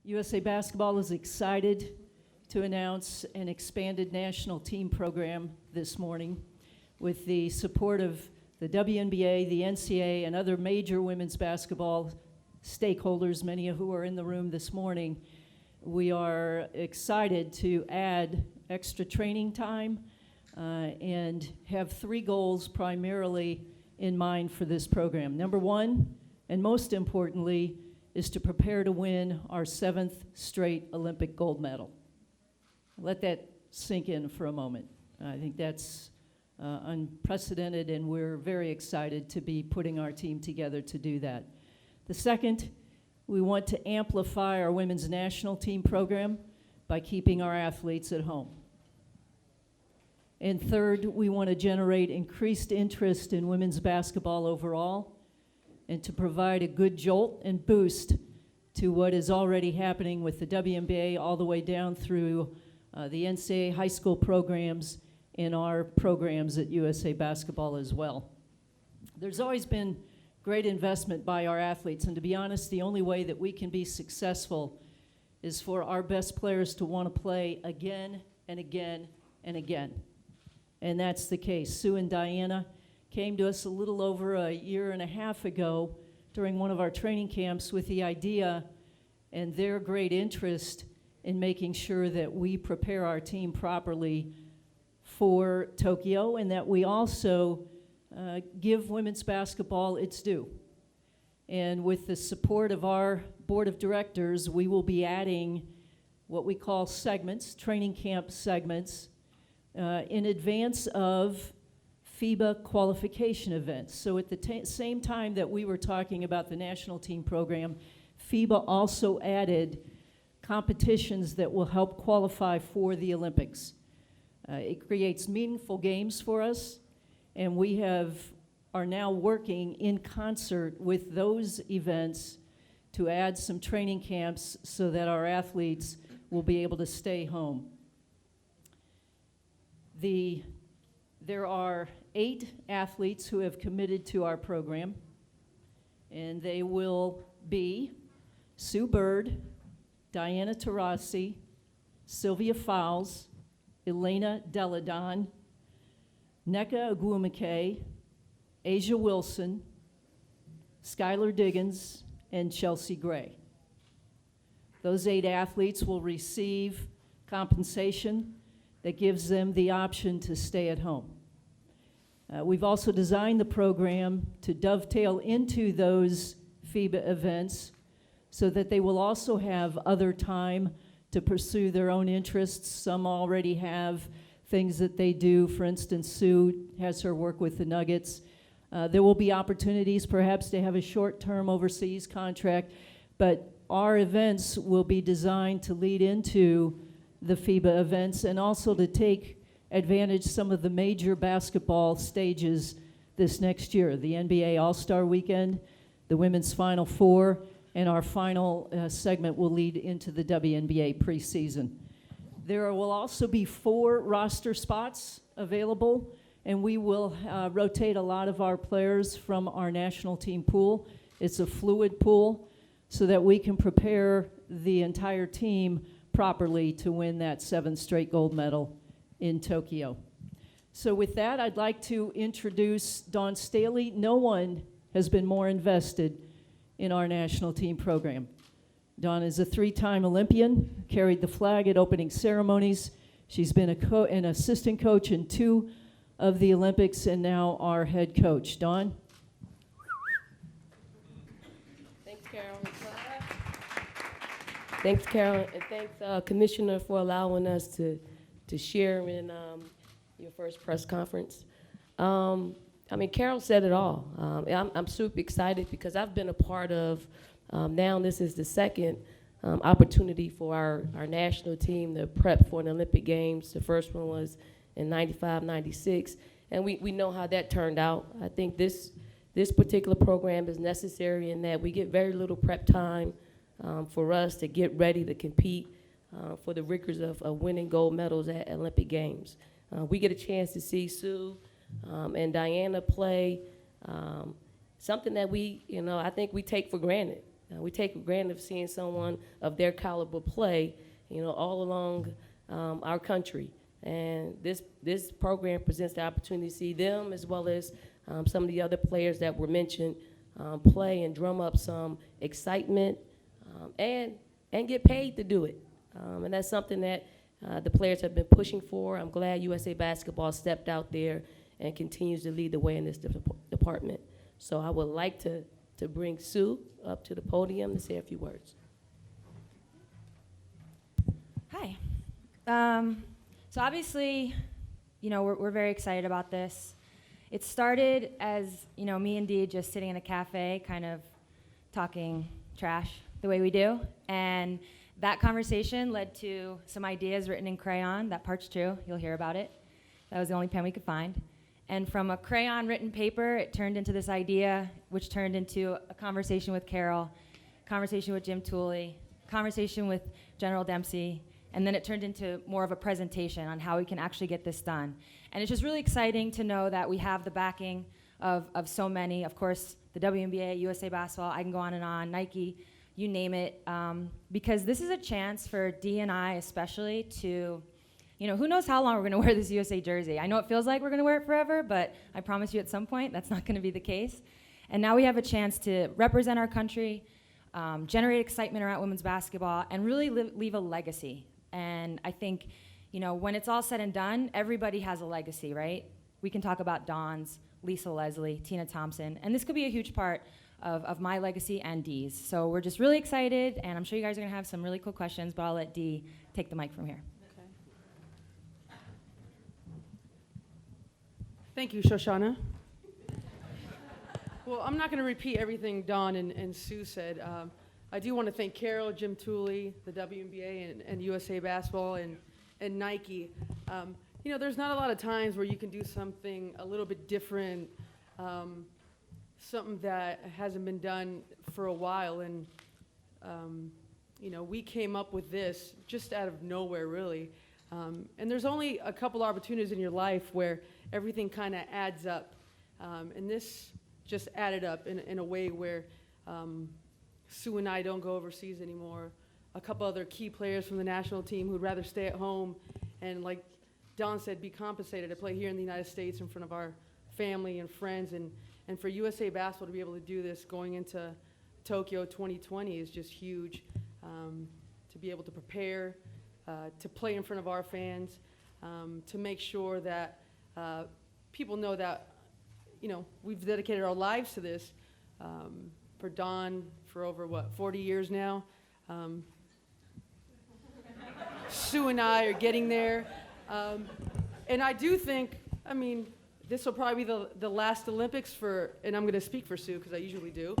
USA Basketball is excited to announce an expanded national team program this morning with the support of the WNBA, the NCAA, and other major women's basketball stakeholders, many of who are in the room this morning. We are excited to add extra training time and have three goals primarily in mind for this program. Number one, and most importantly, is to prepare to win our 7th straight Olympic gold medal. Let that sink in for a moment. I think that's unprecedented, and we're very excited to be putting our team together to do that. The second, we want to amplify our women's national team program by keeping our athletes at home. And third, we want to generate increased interest in women's basketball overall and to provide a good jolt and boost to what is already happening with the WNBA all the way down through the NCAA high school programs and our programs at USA Basketball as well. There's always been great investment by our athletes, and to be honest, the only way that we can be successful is for our best players to want to play again and again and again. And that's the case. Sue and Diana came to us a little over a year and a half ago during one of our training camps with the idea and their great interest in making sure that we prepare our team properly for Tokyo and that we also give women's basketball its due. And with the support of our board of directors, we will be adding what we call segments, training camp segments, in advance of FIBA qualification events. So at the same time that we were talking about the national team program, FIBA also added competitions that will help qualify for the Olympics. It creates meaningful games for us, and we are now working in concert with those events to add some training camps so that our athletes will be able to stay home. There are 8 athletes who have committed to our program, and they will be Sue Bird, Diana Taurasi, Sylvia Fowles, Elena Deladon, Nneka Agwumike, Asia Wilson, Skylar Diggins, and Chelsea Gray. Those 8 athletes will receive compensation that gives them the option to stay at home. We've also designed the program to dovetail into those FIBA events so that they will also have other time to pursue their own interests. Some already have things that they do. For instance, Sue has her work with the Nuggets. There will be opportunities perhaps to have a short-term overseas contract, but our events will be designed to lead into the FIBA events and also to take advantage some of the major basketball stages this next year. The NBA All-Star Weekend, the Women's Final Four, and our final segment will lead into the WNBA preseason. There will also be 4 roster spots available, and we will rotate a lot of our players from our national team pool. It's a fluid pool so that we can prepare the entire team properly to win that 7th straight gold medal in Tokyo. So with that, I'd like to introduce Dawn Staley. No one has been more invested in our national team program. Dawn is a 3-time Olympian, carried the flag at opening ceremonies. She's been an assistant coach in 2 of the Olympics and now our head coach. Dawn? Thanks, Carol. Thanks, Carol, and thanks, Commissioner, for allowing us to share in your first press conference. I mean, Carol said it all. I'm super excited because I've been a part of, now this is the second opportunity for our national team to prep for an Olympic Games. The first one was in 95, 96, and we know how that turned out. I think this particular program is necessary in that we get very little prep time for us to get ready to compete for the rigors of winning gold medals at Olympic Games. We get a chance to see Sue and Diana play, something that I think we take for granted. We take for granted of seeing someone of their caliber play, all along our country. And this program presents the opportunity to see them as well as some of the other players that were mentioned play and drum up some excitement and get paid to do it. And that's something that the players have been pushing for. I'm glad USA Basketball stepped out there and continues to lead the way in this department. So I would like to bring Sue up to the podium to say a few words. Hi. So obviously, we're very excited about this. It started as, me and Dee just sitting in a cafe, kind of talking trash the way we do. And that conversation led to some ideas written in crayon. That part's true. You'll hear about it. That was the only pen we could find. And from a crayon written paper, it turned into this idea, which turned into a conversation with Carol, conversation with Jim Tooley, conversation with General Dempsey, and then it turned into more of a presentation on how we can actually get this done. And it's just really exciting to know that we have the backing of so many. Of course, the WNBA, USA Basketball, I can go on, Nike, you name it, because this is a chance for Dee and I especially to, who knows how long we're going to wear this USA jersey. I know it feels like we're going to wear it forever, but I promise you at some point that's not going to be the case. And now we have a chance to represent our country, generate excitement around women's basketball, and really leave a legacy. And I think, when it's all said and done, everybody has a legacy, right? We can talk about Dawn's, Lisa Leslie, Tina Thompson, and this could be a huge part of my legacy and Dee's. So we're just really excited, and I'm sure you guys are going to have some really cool questions, but I'll let Dee take the mic from here. Thank you, Shoshana. Well, I'm not going to repeat everything Dawn and Sue said. I do want to thank Carol, Jim Tooley, the WNBA, and USA Basketball, and Nike. There's not a lot of times where you can do something a little bit different, something that hasn't been done for a while. And, we came up with this just out of nowhere, really. And there's only a couple opportunities in your life where everything kind of adds up. And this just added up in a way where Sue and I don't go overseas anymore. A couple other key players from the national team who'd rather stay at home and, like Dawn said, be compensated to play here in the United States in front of our family and friends. And for USA Basketball to be able to do this going into Tokyo 2020 is just huge. To be able to prepare, to play in front of our fans, to make sure that people know that, we've dedicated our lives to this. For Dawn, for over, 40 years now. Sue and I are getting there. And I do think, this will probably be the last Olympics and I'm going to speak for Sue because I usually do.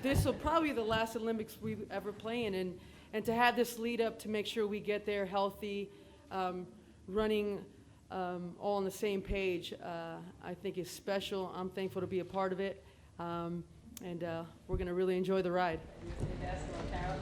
This will probably be the last Olympics we ever play in. And to have this lead up to make sure we get there healthy, running all on the same page, I think is special. I'm thankful to be a part of it. And we're going to really enjoy the ride. Basketball, Carol.